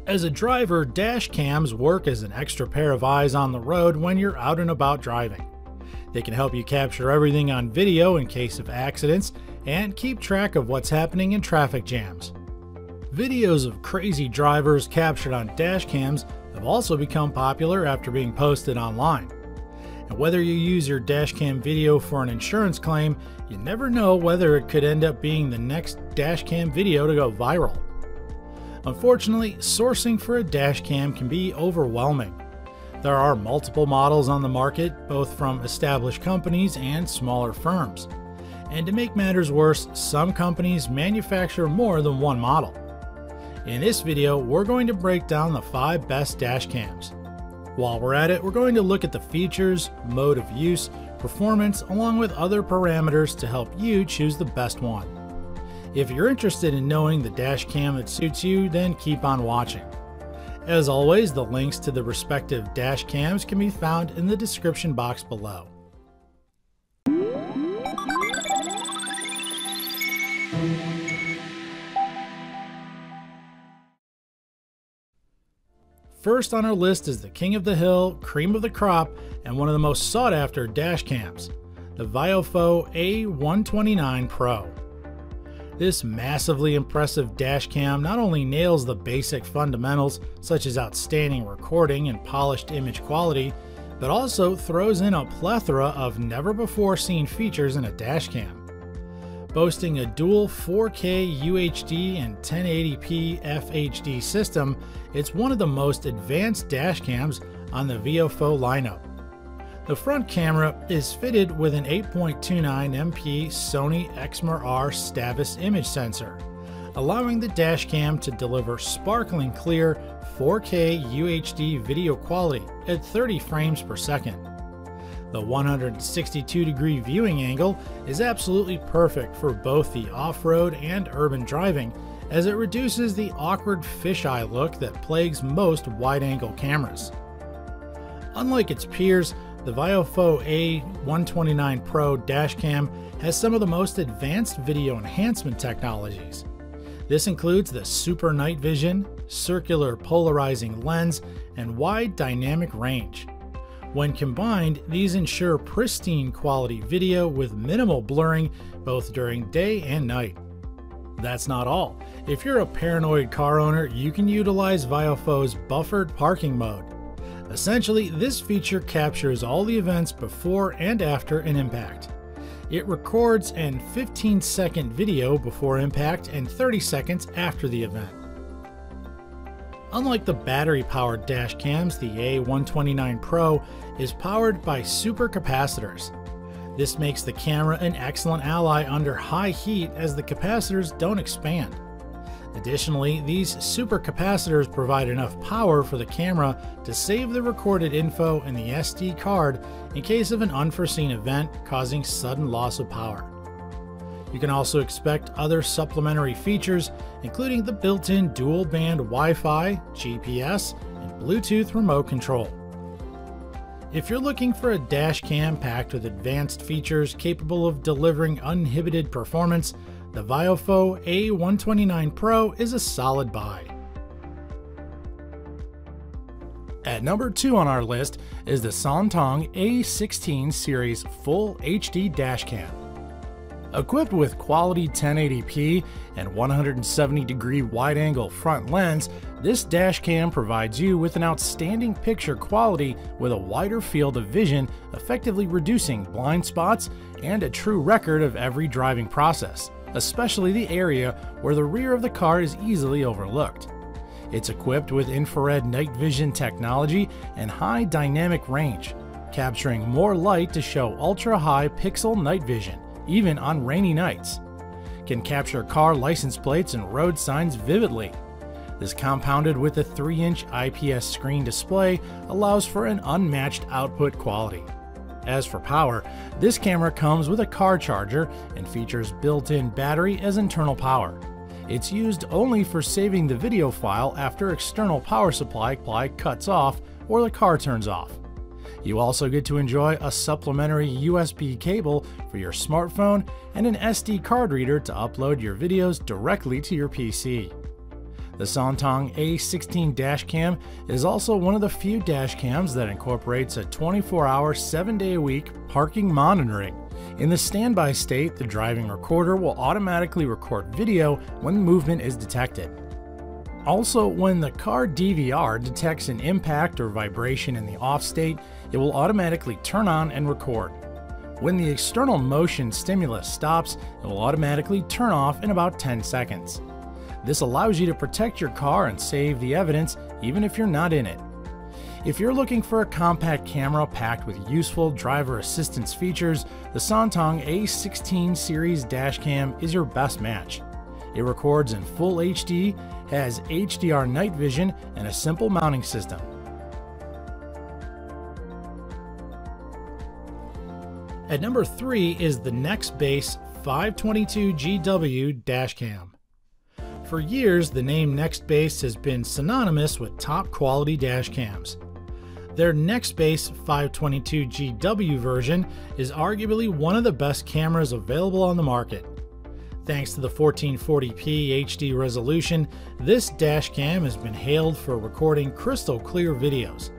As a driver, dash cams work as an extra pair of eyes on the road when you're out and about driving. They can help you capture everything on video in case of accidents and keep track of what's happening in traffic jams. Videos of crazy drivers captured on dash cams have also become popular after being posted online. And whether you use your dashcam video for an insurance claim, you never know whether it could end up being the next dashcam video to go viral. Unfortunately, sourcing for a dashcam can be overwhelming. There are multiple models on the market, both from established companies and smaller firms. And to make matters worse, some companies manufacture more than one model. In this video, we're going to break down the 5 best dashcams. While we're at it, we're going to look at the features, mode of use, performance, along with other parameters to help you choose the best one. If you're interested in knowing the dash cam that suits you, then keep on watching. As always, the links to the respective dash cams can be found in the description box below. First on our list is the king of the hill, cream of the crop, and one of the most sought after dash cams, the VOFO A129 Pro. This massively impressive dash cam not only nails the basic fundamentals such as outstanding recording and polished image quality, but also throws in a plethora of never before seen features in a dash cam. Boasting a dual 4K UHD and 1080p FHD system, it's one of the most advanced dash cams on the VOFO lineup. The front camera is fitted with an 8.29MP Sony Exmor-R Stavis image sensor, allowing the dash cam to deliver sparkling clear 4K UHD video quality at 30 frames per second. The 162-degree viewing angle is absolutely perfect for both the off-road and urban driving, as it reduces the awkward fisheye look that plagues most wide-angle cameras. Unlike its peers, the VOFO A129 Pro dashcam has some of the most advanced video enhancement technologies. This includes the super night vision, circular polarizing lens, and wide dynamic range. When combined, these ensure pristine quality video with minimal blurring both during day and night. That's not all. If you're a paranoid car owner, you can utilize VOFO's buffered parking mode. Essentially, this feature captures all the events before and after an impact. It records an 15-second video before impact and 30 seconds after the event. Unlike the battery-powered dash cams, the A129 Pro is powered by supercapacitors. This makes the camera an excellent ally under high heat as the capacitors don't expand. Additionally, these supercapacitors provide enough power for the camera to save the recorded info in the SD card in case of an unforeseen event causing sudden loss of power. You can also expect other supplementary features, including the built-in dual-band Wi-Fi, GPS, and Bluetooth remote control. If you're looking for a dash cam packed with advanced features capable of delivering uninhibited performance, the VOFO A129 Pro is a solid buy. At number 2 on our list is the Tong A16 Series Full HD Dashcam. Equipped with quality 1080p and 170-degree wide-angle front lens, this dashcam provides you with an outstanding picture quality with a wider field of vision, effectively reducing blind spots and a true record of every driving process, especially the area where the rear of the car is easily overlooked. It's equipped with infrared night vision technology and high dynamic range, capturing more light to show ultra-high pixel night vision, even on rainy nights. Can capture car license plates and road signs vividly. This, compounded with a 3-inch IPS screen display, allows for an unmatched output quality. As for power, this camera comes with a car charger and features built-in battery as internal power. It's used only for saving the video file after external power supply cuts off or the car turns off. You also get to enjoy a supplementary USB cable for your smartphone and an SD card reader to upload your videos directly to your PC. The Tong A16 Dashcam is also one of the few dashcams that incorporates a 24-hour, 7-day-a-week parking monitoring. In the standby state, the driving recorder will automatically record video when movement is detected. Also, when the car DVR detects an impact or vibration in the off state, it will automatically turn on and record. When the external motion stimulus stops, it will automatically turn off in about 10 seconds. This allows you to protect your car and save the evidence even if you're not in it. If you're looking for a compact camera packed with useful driver assistance features, the Tong A16 Series Dashcam is your best match. It records in full HD, has HDR night vision, and a simple mounting system. At number 3 is the Nextbase 522GW Dashcam. For years, the name Nextbase has been synonymous with top quality dashcams. Their Nextbase 522GW version is arguably one of the best cameras available on the market. Thanks to the 1440p HD resolution, this dashcam has been hailed for recording crystal clear videos.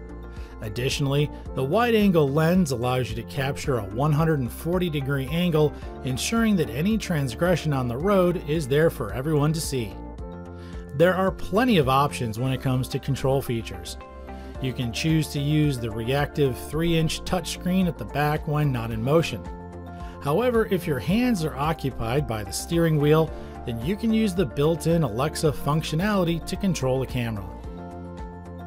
Additionally, the wide-angle lens allows you to capture a 140-degree angle, ensuring that any transgression on the road is there for everyone to see. There are plenty of options when it comes to control features. You can choose to use the reactive 3-inch touchscreen at the back when not in motion. However, if your hands are occupied by the steering wheel, then you can use the built-in Alexa functionality to control the camera.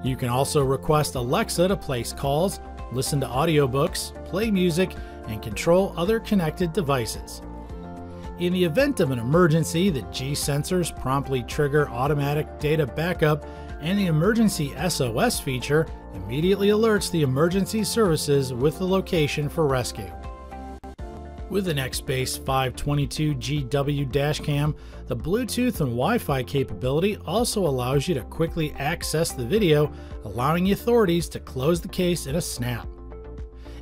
You can also request Alexa to place calls, listen to audiobooks, play music, and control other connected devices. In the event of an emergency, the G sensors promptly trigger automatic data backup, and the emergency SOS feature immediately alerts the emergency services with the location for rescue. With the Nextbase 522GW Dashcam, the Bluetooth and Wi-Fi capability also allows you to quickly access the video, allowing authorities to close the case in a snap.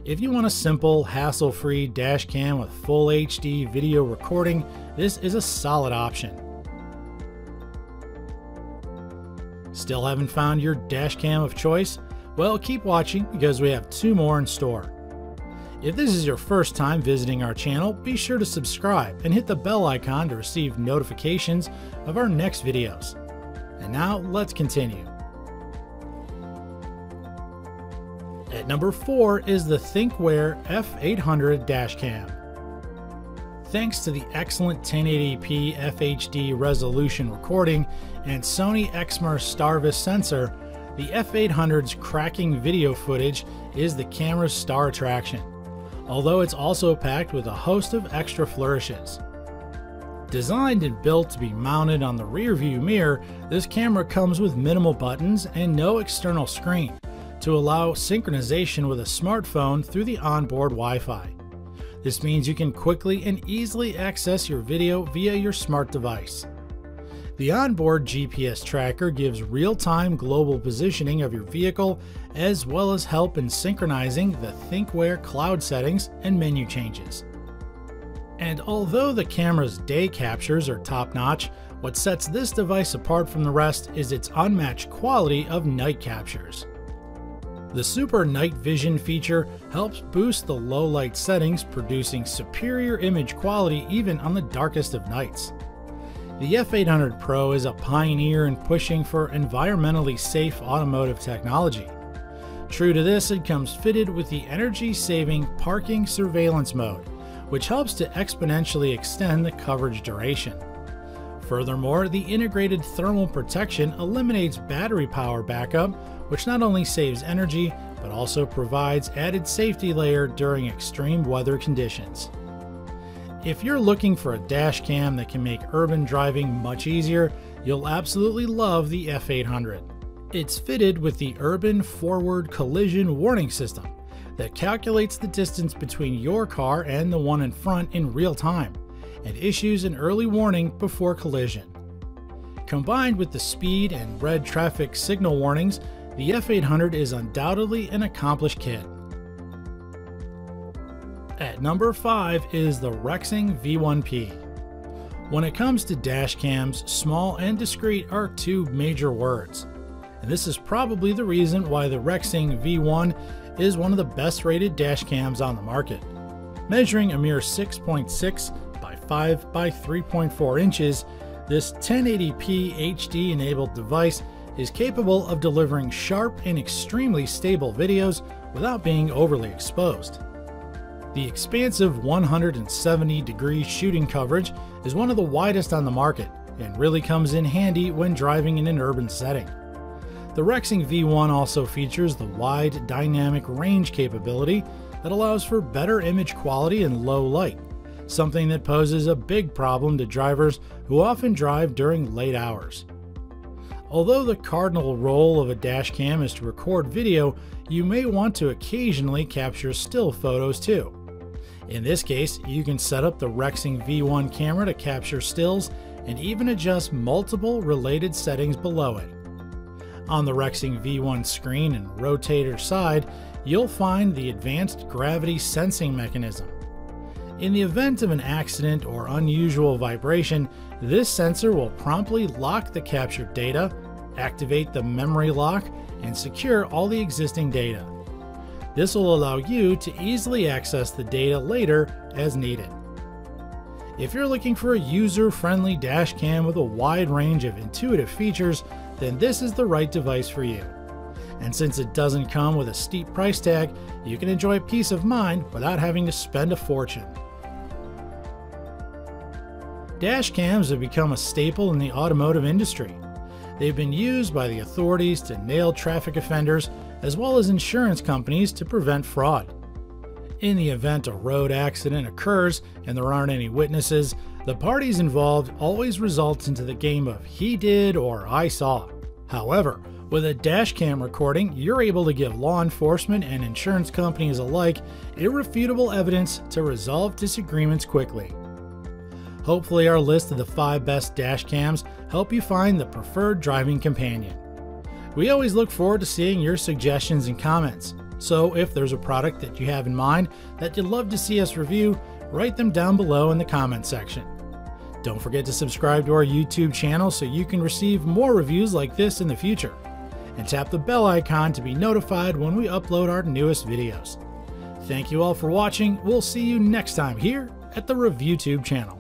If you want a simple, hassle-free dashcam with full HD video recording, this is a solid option. Still haven't found your dashcam of choice? Well, keep watching because we have 2 more in store. If this is your first time visiting our channel, be sure to subscribe and hit the bell icon to receive notifications of our next videos. And now, let's continue. At number 4 is the Thinkware F800 Dashcam. Thanks to the excellent 1080p FHD resolution recording and Sony Exmor Starvis sensor, the F800's cracking video footage is the camera's star attraction, although it's also packed with a host of extra flourishes. Designed and built to be mounted on the rear view mirror, this camera comes with minimal buttons and no external screen to allow synchronization with a smartphone through the onboard Wi-Fi. This means you can quickly and easily access your video via your smart device. The onboard GPS tracker gives real-time global positioning of your vehicle, as well as help in synchronizing the Thinkware cloud settings and menu changes. And although the camera's day captures are top-notch, what sets this device apart from the rest is its unmatched quality of night captures. The Super Night Vision feature helps boost the low light settings, producing superior image quality even on the darkest of nights. The F800 Pro is a pioneer in pushing for environmentally safe automotive technology. True to this, it comes fitted with the energy-saving parking surveillance mode, which helps to exponentially extend the coverage duration. Furthermore, the integrated thermal protection eliminates battery power backup, which not only saves energy, but also provides added safety layer during extreme weather conditions. If you're looking for a dash cam that can make urban driving much easier, you'll absolutely love the F800. It's fitted with the Urban Forward Collision Warning System that calculates the distance between your car and the one in front in real time and issues an early warning before collision. Combined with the speed and red traffic signal warnings, the F800 is undoubtedly an accomplished kit. At number 5 is the Rexing V1P. When it comes to dash cams, small and discreet are two major words. And this is probably the reason why the Rexing V1 is one of the best rated dash cams on the market. Measuring a mere 6.6 by 5 by 3.4 inches, this 1080p HD enabled device is capable of delivering sharp and extremely stable videos without being overly exposed. The expansive 170-degree shooting coverage is one of the widest on the market and really comes in handy when driving in an urban setting. The Rexing V1 also features the wide dynamic range capability that allows for better image quality in low light, something that poses a big problem to drivers who often drive during late hours. Although the cardinal role of a dash cam is to record video, you may want to occasionally capture still photos too. In this case, you can set up the Rexing V1 camera to capture stills and even adjust multiple related settings below it. On the Rexing V1 screen and rotator side, you'll find the advanced gravity sensing mechanism. In the event of an accident or unusual vibration, this sensor will promptly lock the captured data, activate the memory lock, and secure all the existing data. This will allow you to easily access the data later as needed. If you're looking for a user-friendly dash cam with a wide range of intuitive features, then this is the right device for you. And since it doesn't come with a steep price tag, you can enjoy peace of mind without having to spend a fortune. Dash cams have become a staple in the automotive industry. They've been used by the authorities to nail traffic offenders, as well as insurance companies to prevent fraud. In the event a road accident occurs and there aren't any witnesses, the parties involved always results into the game of he did or I saw. However, with a dash cam recording, you're able to give law enforcement and insurance companies alike irrefutable evidence to resolve disagreements quickly. Hopefully our list of the 5 best dash cams help you find the preferred driving companion. We always look forward to seeing your suggestions and comments, so if there's a product that you have in mind that you'd love to see us review, write them down below in the comment section. Don't forget to subscribe to our YouTube channel so you can receive more reviews like this in the future, and tap the bell icon to be notified when we upload our newest videos. Thank you all for watching. We'll see you next time here at the ReviewTube channel.